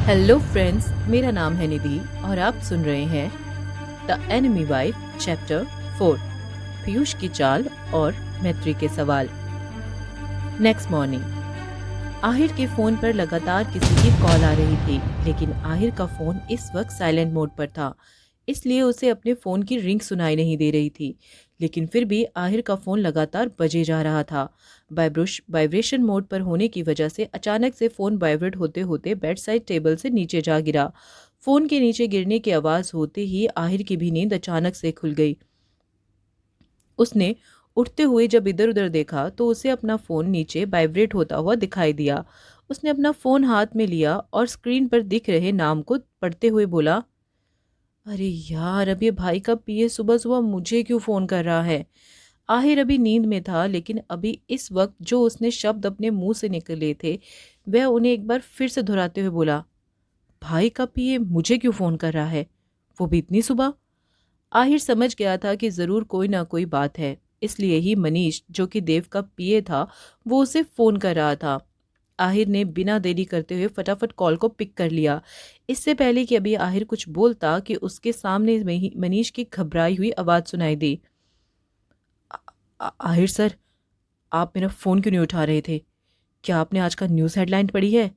Hello friends, मेरा नाम है निधि और आप सुन रहे हैं the enemy wife chapter 4, Piyush की चाल और मैत्री के सवाल। नेक्स्ट मॉर्निंग, आहिर के फोन पर लगातार किसी की कॉल आ रही थी, लेकिन आहिर का फोन इस वक्त साइलेंट मोड पर था, इसलिए उसे अपने फोन की रिंग सुनाई नहीं दे रही थी। लेकिन फिर भी आहिर का फोन लगातार बजे जा रहा था। वाइब्रेशन मोड पर होने की वजह से अचानक से फोन वाइब्रेट होते होते बेड साइड टेबल से नीचे जा गिरा। फोन के नीचे गिरने की आवाज होते ही आहिर की भी नींद अचानक से खुल गई। उसने उठते हुए जब इधर उधर देखा तो उसे अपना फोन नीचे वाइब्रेट होता हुआ दिखाई दिया। उसने अपना फोन हाथ में लिया और स्क्रीन पर दिख रहे नाम को पढ़ते हुए बोला, अरे यार, अब ये भाई का पीए सुबह सुबह मुझे क्यों फोन कर रहा है। आहिर अभी नींद में था, लेकिन अभी इस वक्त जो उसने शब्द अपने मुंह से निकले थे वह उन्हें एक बार फिर से दोहराते हुए बोला, भाई का पीए मुझे क्यों फोन कर रहा है, वो भी इतनी सुबह। आहिर समझ गया था कि जरूर कोई ना कोई बात है, इसलिए ही मनीष, जो कि देव का पीए था, वो उसे फोन कर रहा था। आहिर ने बिना देरी करते हुए फटाफट कॉल को पिक कर लिया। इससे पहले कि अभी आहिर कुछ बोलता कि उसके सामने में ही मनीष की घबराई हुई आवाज सुनाई दी। आहिर सर, आप मेरा फोन क्यों नहीं उठा रहे थे? क्या आपने आज का न्यूज़ हेडलाइन पढ़ी है?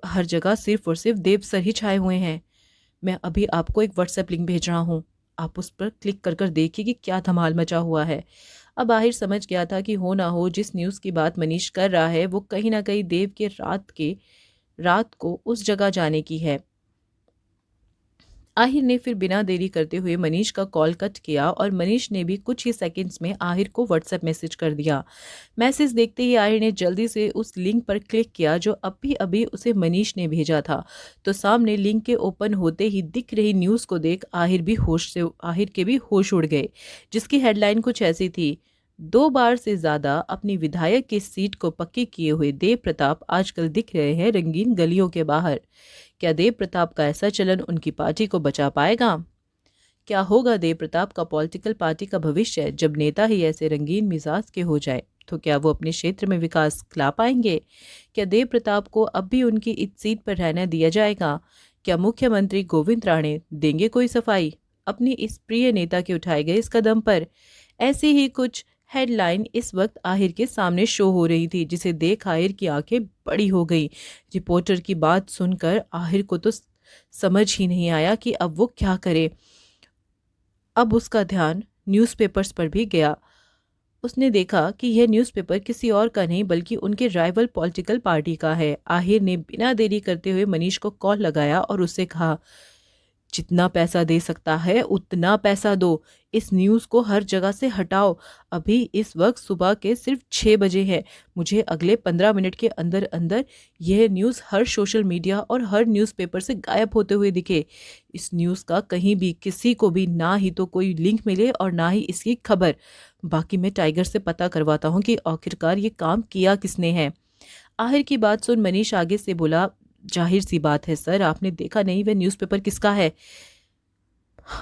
हर जगह सिर्फ और सिर्फ देव सर ही छाए हुए हैं। मैं अभी आपको एक व्हाट्सएप लिंक भेज रहा हूँ, आप उस पर क्लिक कर कर देखिए कि क्या धमाल मचा हुआ है। अब आहिर समझ गया था कि हो ना हो जिस न्यूज़ की बात मनीष कर रहा है वो कहीं ना कहीं देव के रात को उस जगह जाने की है। आहिर ने फिर बिना देरी करते हुए मनीष का कॉल कट किया और मनीष ने भी कुछ ही सेकंड्स में आहिर को व्हाट्सएप मैसेज कर दिया। मैसेज देखते ही आहिर ने जल्दी से उस लिंक पर क्लिक किया जो अभी अभी उसे मनीष ने भेजा था। तो सामने लिंक के ओपन होते ही दिख रही न्यूज़ को देख आहिर के भी होश उड़ गए, जिसकी हेडलाइन कुछ ऐसी थी, 2 बार से ज्यादा अपनी विधायक की सीट को पक्की किए हुए देव प्रताप आजकल दिख रहे हैं रंगीन गलियों के बाहर। क्या देव प्रताप का ऐसा चलन उनकी पार्टी को बचा पाएगा? क्या होगा देव प्रताप का पॉलिटिकल पार्टी का भविष्य जब नेता ही ऐसे रंगीन मिजाज के हो जाए? तो क्या वो अपने क्षेत्र में विकास ला पाएंगे? क्या देव प्रताप को अब भी उनकी इस सीट पर रहने दिया जाएगा? क्या मुख्यमंत्री गोविंद राणे देंगे कोई सफाई अपनी इस प्रिय नेता के उठाए गए इस कदम पर? ऐसी ही कुछ हेडलाइन इस वक्त आहिर के सामने शो हो रही थी, जिसे देख आहिर की आंखें बड़ी हो गई। रिपोर्टर की बात सुनकर आहिर को तो समझ ही नहीं आया कि अब वो क्या करे। अब उसका ध्यान न्यूज़पेपर्स पर भी गया। उसने देखा कि यह न्यूज़पेपर किसी और का नहीं बल्कि उनके राइवल पॉलिटिकल पार्टी का है। आहिर ने बिना देरी करते हुए मनीष को कॉल लगाया और उससे कहा, जितना पैसा दे सकता है उतना पैसा दो, इस न्यूज़ को हर जगह से हटाओ। अभी इस वक्त सुबह के सिर्फ 6 बजे है। मुझे अगले 15 मिनट के अंदर अंदर यह न्यूज़ हर सोशल मीडिया और हर न्यूज़पेपर से गायब होते हुए दिखे। इस न्यूज़ का कहीं भी किसी को भी ना ही तो कोई लिंक मिले और ना ही इसकी खबर। बाकी मैं टाइगर से पता करवाता हूँ कि आखिरकार ये काम किया किसने है। आहिर की बात सुन मनीष आगे से बोला, जाहिर सी बात है सर, आपने देखा नहीं वह न्यूज़पेपर किसका है?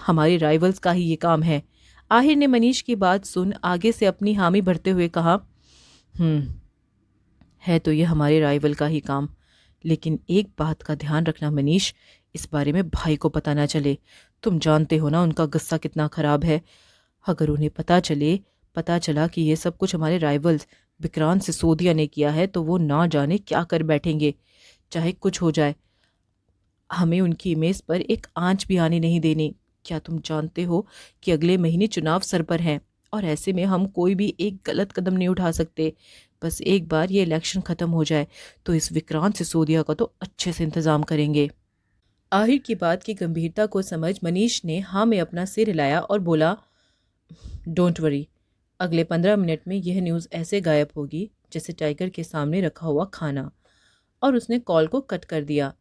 हमारे राइवल्स का ही ये काम है। आहिर ने मनीष की बात सुन आगे से अपनी हामी भरते हुए कहा, है तो ये हमारे राइवल का ही काम, लेकिन एक बात का ध्यान रखना मनीष, इस बारे में भाई को पता ना चले। तुम जानते हो ना उनका गुस्सा कितना खराब है। अगर उन्हें पता चला कि ये सब कुछ हमारे राइवल्स विक्रांत सिसोदिया ने किया है तो वो ना जाने क्या कर बैठेंगे। चाहे कुछ हो जाए, हमें उनकी इमेज पर एक आंच भी आने नहीं देनी। क्या तुम जानते हो कि अगले महीने चुनाव सर पर हैं और ऐसे में हम कोई भी एक गलत कदम नहीं उठा सकते। बस एक बार ये इलेक्शन खत्म हो जाए तो इस विक्रांत सिसोदिया का तो अच्छे से इंतजाम करेंगे। आहिर की बात की गंभीरता को समझ मनीष ने हाँ में अपना सिर हिलाया और बोला, डोंट वरी, अगले 15 मिनट में यह न्यूज़ ऐसे गायब होगी जैसे टाइगर के सामने रखा हुआ खाना। और उसने कॉल को कट कर दिया।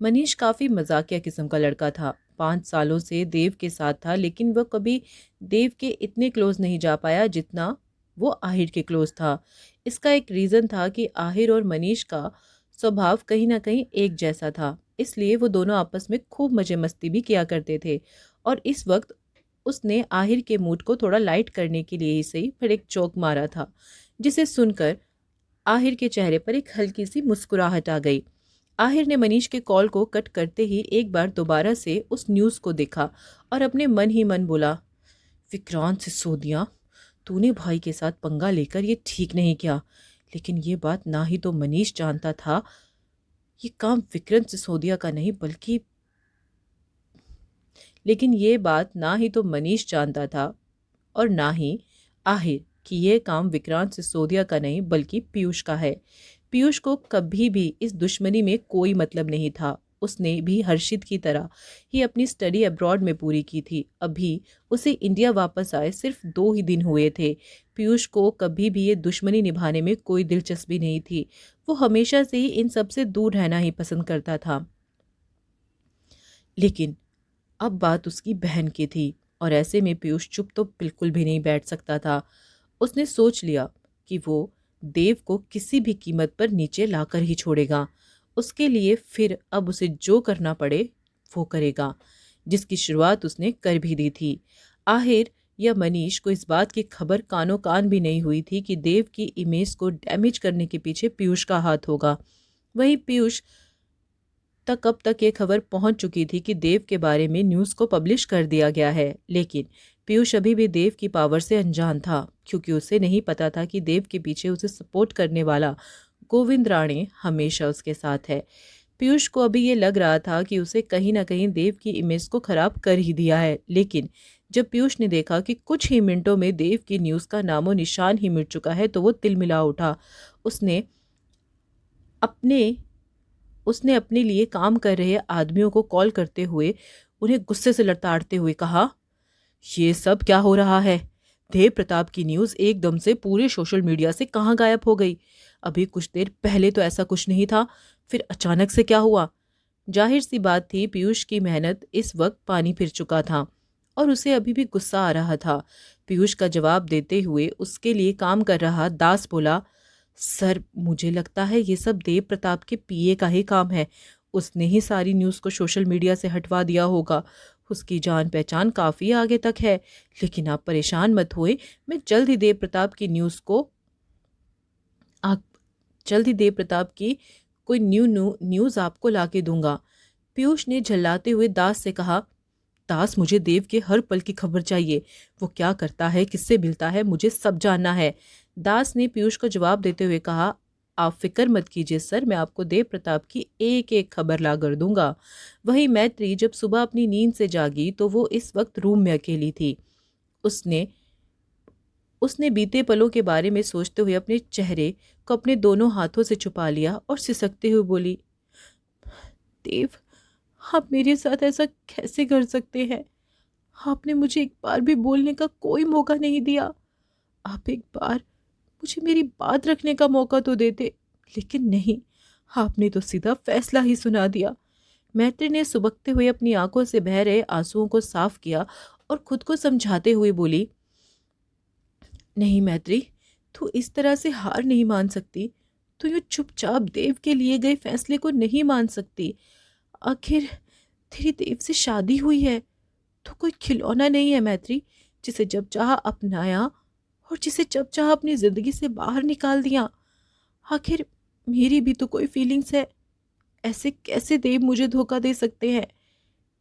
मनीष काफ़ी मजाकिया किस्म का लड़का था। 5 सालों से देव के साथ था, लेकिन वह कभी देव के इतने क्लोज नहीं जा पाया जितना वो आहिर के क्लोज था। इसका एक रीज़न था कि आहिर और मनीष का स्वभाव कहीं ना कहीं एक जैसा था, इसलिए वो दोनों आपस में खूब मजे मस्ती भी किया करते थे। और इस वक्त उसने आहिर के मूड को थोड़ा लाइट करने के लिए ही सही पर एक जोक मारा था, जिसे सुनकर आहिर के चेहरे पर एक हल्की सी मुस्कुराहट आ गई। आहिर ने मनीष के कॉल को कट करते ही एक बार दोबारा से उस न्यूज़ को देखा और अपने मन ही मन बोला, विक्रांत सिसोदिया, तूने भाई के साथ पंगा लेकर ये ठीक नहीं किया। लेकिन ये बात ना ही तो मनीष जानता था, ये काम विक्रांत सिसोदिया का नहीं बल्कि लेकिन ये बात ना ही तो मनीष जानता था और ना ही आहिर कि यह काम विक्रांत सिसोदिया का नहीं बल्कि पीयूष का है। पीयूष को कभी भी इस दुश्मनी में कोई मतलब नहीं था। उसने भी हर्षित की तरह ही अपनी स्टडी अब्रॉड में पूरी की थी। अभी उसे इंडिया वापस आए सिर्फ 2 ही दिन हुए थे। पीयूष को कभी भी ये दुश्मनी निभाने में कोई दिलचस्पी नहीं थी। वो हमेशा से ही इन सब से दूर रहना ही पसंद करता था। लेकिन अब बात उसकी बहन की थी और ऐसे में पीयूष चुप तो बिल्कुल भी नहीं बैठ सकता था। उसने सोच लिया कि वो देव को किसी भी कीमत पर नीचे लाकर ही छोड़ेगा। उसके लिए फिर अब उसे जो करना पड़े वो करेगा, जिसकी शुरुआत उसने कर भी दी थी। आहिर या मनीष को इस बात की खबर कानों कान भी नहीं हुई थी कि देव की इमेज को डैमेज करने के पीछे पीयूष का हाथ होगा। वहीं पीयूष तक अब तक ये खबर पहुंच चुकी थी कि देव के बारे में न्यूज़ को पब्लिश कर दिया गया है। लेकिन पीयूष अभी भी देव की पावर से अनजान था, क्योंकि उसे नहीं पता था कि देव के पीछे उसे सपोर्ट करने वाला गोविंद राणे हमेशा उसके साथ है। पीयूष को अभी ये लग रहा था कि उसे कहीं ना कहीं देव की इमेज को खराब कर ही दिया है। लेकिन जब पीयूष ने देखा कि कुछ ही मिनटों में देव की न्यूज़ का नामो निशान ही मिट चुका है तो वो तिलमिला उठा। उसने अपने उसने अपने लिए काम कर रहे आदमियों को कॉल करते हुए उन्हें गुस्से से लताड़ते हुए कहा, ये सब क्या हो रहा है? देव प्रताप की न्यूज़ एकदम से पूरे सोशल मीडिया से कहाँ गायब हो गई? अभी कुछ देर पहले तो ऐसा कुछ नहीं था, फिर अचानक से क्या हुआ? जाहिर सी बात थी, पीयूष की मेहनत इस वक्त पानी फिर चुका था और उसे अभी भी गुस्सा आ रहा था। पीयूष का जवाब देते हुए उसके लिए काम कर रहा दास बोला, सर मुझे लगता है ये सब देव प्रताप के पीए का ही काम है। उसने ही सारी न्यूज़ को सोशल मीडिया से हटवा दिया होगा। उसकी जान पहचान काफ़ी आगे तक है। लेकिन आप परेशान मत होए, मैं जल्द ही देव प्रताप की न्यूज़ को आप जल्द ही देव प्रताप की कोई न्यूज़ आपको ला के दूंगा। पीयूष ने झल्लाते हुए दास से कहा, दास मुझे देव के हर पल की खबर चाहिए। वो क्या करता है, किससे मिलता है, मुझे सब जानना है। दास ने पीयूष को जवाब देते हुए कहा, आप फिक्र मत कीजिए सर, मैं आपको देव प्रताप की एक एक खबर ला कर दूंगा। वहीं मैत्री जब सुबह अपनी नींद से जागी तो वो इस वक्त रूम में अकेली थी। उसने उसने बीते पलों के बारे में सोचते हुए अपने चेहरे को अपने दोनों हाथों से छुपा लिया और सिसकते हुए बोली, देव आप मेरे साथ ऐसा कैसे कर सकते हैं? आपने मुझे एक बार भी बोलने का कोई मौका नहीं दिया। आप एक बार मुझे मेरी बात रखने का मौका तो देते, लेकिन नहीं, आपने तो सीधा फैसला ही सुना दिया। मैत्री ने सुबकते हुए अपनी आंखों से बह रहे आंसुओं को साफ किया और खुद को समझाते हुए बोली, नहीं मैत्री, तू इस तरह से हार नहीं मान सकती। तू यूँ चुपचाप देव के लिए गए फैसले को नहीं मान सकती। आखिर तेरी देव से शादी हुई है तो कोई खिलौना नहीं है मैत्री, जिसे जब चाहा अपनाया और जिसे जब चाहा अपनी जिंदगी से बाहर निकाल दिया। आखिर मेरी भी तो कोई फीलिंग्स है। ऐसे कैसे देव मुझे धोखा दे सकते हैं?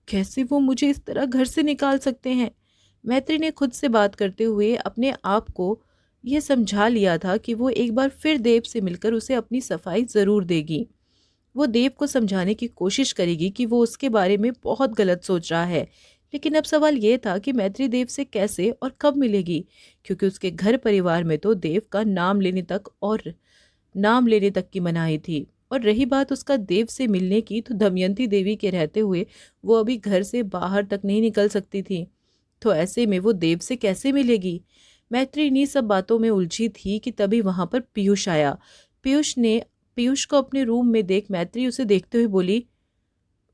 कैसे वो मुझे इस तरह घर से निकाल सकते हैं? मैत्री ने खुद से बात करते हुए अपने आप को यह समझा लिया था कि वो एक बार फिर देव से मिलकर उसे अपनी सफाई ज़रूर देगी। वो देव को समझाने की कोशिश करेगी कि वो उसके बारे में बहुत गलत सोच रहा है। लेकिन अब सवाल ये था कि मैत्री देव से कैसे और कब मिलेगी, क्योंकि उसके घर परिवार में तो देव का नाम लेने तक की मनाही थी। और रही बात उसका देव से मिलने की, तो दमयंती देवी के रहते हुए वो अभी घर से बाहर तक नहीं निकल सकती थी। तो ऐसे में वो देव से कैसे मिलेगी? मैत्री इन्हीं सब बातों में उलझी थी कि तभी वहां पर पीयूष आया। पीयूष को अपने रूम में देख मैत्री उसे देखते हुए बोली,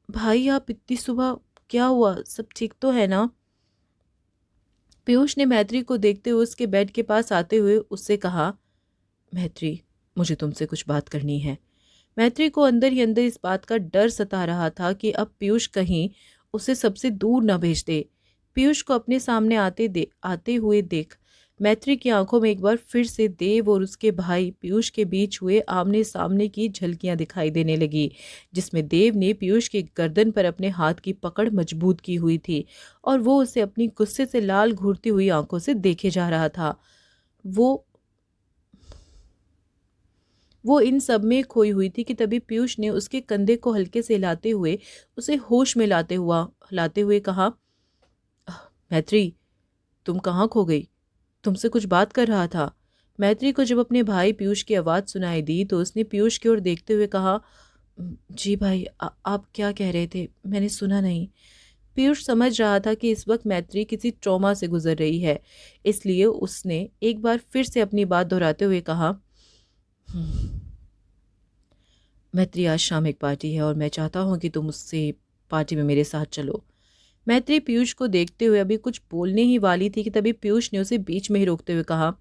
भाई आप इतनी सुबह, क्या हुआ, सब ठीक तो है ना? पीयूष ने मैत्री को देखते हुए उसके बेड के पास आते हुए उससे कहा, मैत्री मुझे तुमसे कुछ बात करनी है। मैत्री को अंदर ही अंदर इस बात का डर सता रहा था कि अब पीयूष कहीं उसे सबसे दूर न भेज दे। पीयूष को अपने सामने आते हुए देख मैत्री की आंखों में एक बार फिर से देव और उसके भाई पीयूष के बीच हुए आमने सामने की झलकियां दिखाई देने लगी, जिसमें देव ने पीयूष के गर्दन पर अपने हाथ की पकड़ मजबूत की हुई थी और वो उसे अपनी गुस्से से लाल घूरती हुई आंखों से देखे जा रहा था। वो वो इन सब में खोई हुई थी कि तभी पीयूष ने उसके कंधे को हल्के से हिलाते हुए उसे होश में लाते हुए कहा, "आह, मैत्री, तुम कहाँ खो गई? तुमसे कुछ बात कर रहा था।" मैत्री को जब अपने भाई पीयूष की आवाज़ सुनाई दी तो उसने पीयूष की ओर देखते हुए कहा, जी भाई, आप क्या कह रहे थे? मैंने सुना नहीं।" पीयूष समझ रहा था कि इस वक्त मैत्री किसी ट्रॉमा से गुजर रही है, इसलिए उसने एक बार फिर से अपनी बात दोहराते हुए कहा, "हम्म, मैत्री, आज शाम एक पार्टी है और मैं चाहता हूँ कि तुम उससे पार्टी में मेरे साथ चलो।" मैत्री पीयूष को देखते हुए अभी कुछ बोलने ही वाली थी कि तभी पीयूष ने उसे बीच में ही रोकते हुए कहा,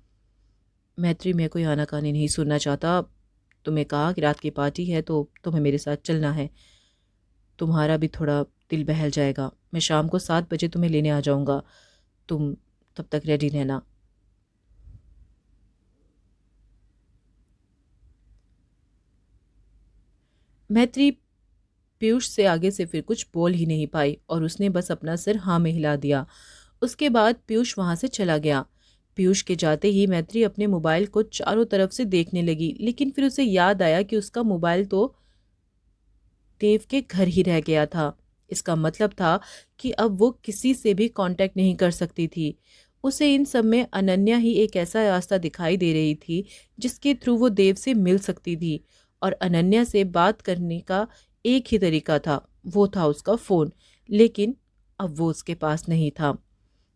मैत्री, मैं कोई आनाकानी नहीं सुनना चाहता। तुम्हें कहा कि रात की पार्टी है तो तुम्हें मेरे साथ चलना है। तुम्हारा भी थोड़ा दिल बहल जाएगा। मैं शाम को 7 बजे तुम्हें लेने आ जाऊंगा। तुम तब तक रेडी रहना। मैत्री पीयूष से आगे से फिर कुछ बोल ही नहीं पाई और उसने बस अपना सिर हाँ में हिला दिया। उसके बाद पीयूष वहां से चला गया। पीयूष के जाते ही मैत्री अपने मोबाइल को चारों तरफ से देखने लगी, लेकिन फिर उसे याद आया कि उसका मोबाइल तो देव के घर ही रह गया था। इसका मतलब था कि अब वो किसी से भी कांटेक्ट नहीं कर सकती थी। उसे इन सब में अनन्या ही एक ऐसा रास्ता दिखाई दे रही थी जिसके थ्रू वो देव से मिल सकती थी, और अनन्या से बात करने का एक ही तरीका था, वो था उसका फ़ोन। लेकिन अब वो उसके पास नहीं था।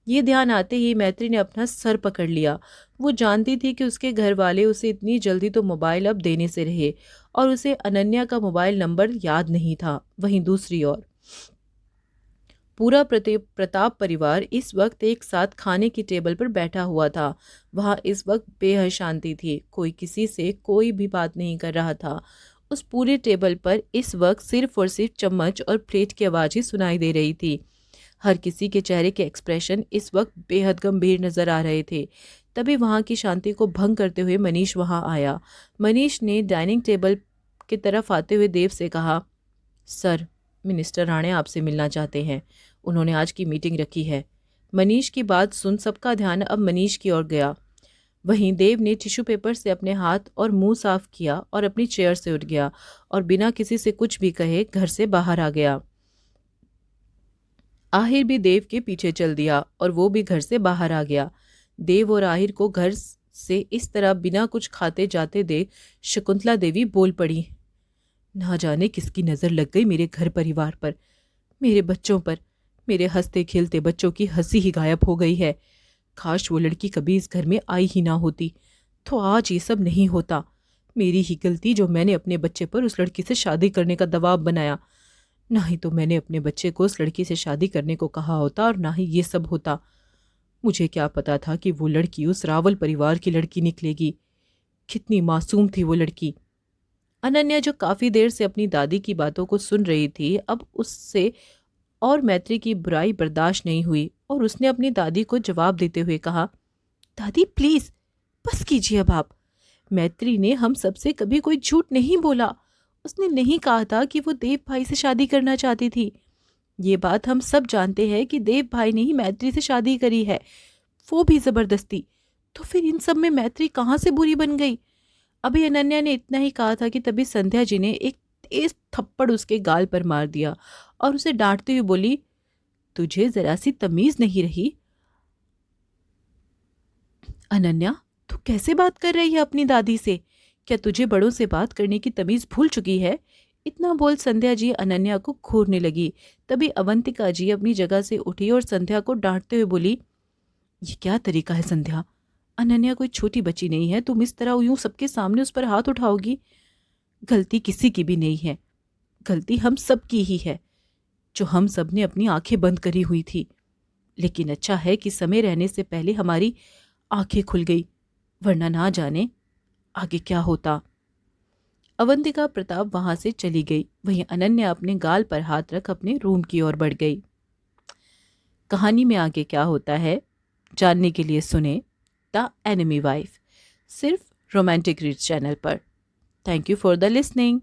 ये ध्यान आते ही मैत्री ने अपना सर पकड़ लिया। वो जानती थी कि उसके घर वाले उसे इतनी जल्दी तो मोबाइल अब देने से रहे, और उसे अनन्या का मोबाइल नंबर याद नहीं था। वहीं दूसरी ओर पूरा प्रताप परिवार इस वक्त एक साथ खाने की टेबल पर बैठा हुआ था। वहां इस वक्त बेहद शांति थी। कोई किसी से कोई भी बात नहीं कर रहा था। उस पूरे टेबल पर इस वक्त सिर्फ और सिर्फ चम्मच और प्लेट की आवाज़ ही सुनाई दे रही थी। हर किसी के चेहरे के एक्सप्रेशन इस वक्त बेहद गंभीर नजर आ रहे थे। तभी वहां की शांति को भंग करते हुए मनीष वहां आया। मनीष ने डाइनिंग टेबल की तरफ आते हुए देव से कहा, सर, मिनिस्टर राणे आपसे मिलना चाहते हैं। उन्होंने आज की मीटिंग रखी है। मनीष की बात सुन सबका ध्यान अब मनीष की ओर गया। वहीं देव ने टिश्यू पेपर से अपने हाथ और मुंह साफ किया और अपनी चेयर से उठ गया और बिना किसी से कुछ भी कहे घर से बाहर आ गया। आहिर भी देव के पीछे चल दिया और वो भी घर से बाहर आ गया। देव और आहिर को घर से इस तरह बिना कुछ खाते जाते देख शकुंतला देवी बोल पड़ी, ना जाने किसकी नजर लग गई मेरे घर परिवार पर, मेरे बच्चों पर। मेरे हंसते खेलते बच्चों की हंसी ही गायब हो गई है। काश वो लड़की कभी इस घर में आई ही ना होती तो आज ये सब नहीं होता। मेरी ही गलती जो मैंने अपने बच्चे पर उस लड़की से शादी करने का दबाव बनाया। ना ही तो मैंने अपने बच्चे को उस लड़की से शादी करने को कहा होता और ना ही ये सब होता। मुझे क्या पता था कि वो लड़की उस रावल परिवार की लड़की निकलेगी। कितनी मासूम थी वो लड़की। अनन्या, जो काफी देर से अपनी दादी की बातों को सुन रही थी, अब उससे और मैत्री की बुराई बर्दाश्त नहीं हुई और उसने अपनी दादी को जवाब देते हुए कहा, दादी प्लीज बस कीजिए अब आप। मैत्री ने हम सबसे कभी कोई झूठ नहीं बोला। उसने नहीं कहा था कि वो देव भाई से शादी करना चाहती थी। ये बात हम सब जानते हैं कि देव भाई ने ही मैत्री से शादी करी है, वो भी जबरदस्ती। तो फिर इन सब में मैत्री कहाँ से बुरी बन गई? अभी अनन्या ने इतना ही कहा था कि तभी संध्या जी ने एक तेज थप्पड़ उसके गाल पर मार दिया और उसे डांटते हुए बोली, तुझे जरा सी तमीज नहीं रही? अनन्या, तू कैसे बात कर रही है अपनी दादी से? क्या तुझे बड़ों से बात करने की तमीज भूल चुकी है? इतना बोल संध्या जी अनन्या को घूरने लगी। तभी अवंतिका जी अपनी जगह से उठी और संध्या को डांटते हुए बोली, ये क्या तरीका है संध्या? अनन्या कोई छोटी बच्ची नहीं है, तुम इस तरह यूं सबके सामने उस पर हाथ उठाओगी? गलती किसी की भी नहीं है, गलती हम सब की ही है, जो हम सब ने अपनी आंखें बंद करी हुई थी। लेकिन अच्छा है कि समय रहने से पहले हमारी आंखें खुल गई, वरना ना जाने आगे क्या होता। अवंतिका प्रताप वहां से चली गई। वहीं अनन्या अपने गाल पर हाथ रख अपने रूम की ओर बढ़ गई। कहानी में आगे क्या होता है जानने के लिए सुने द एनिमी वाइफ, सिर्फ रोमांटिक रीड्स चैनल पर। Thank you for the listening.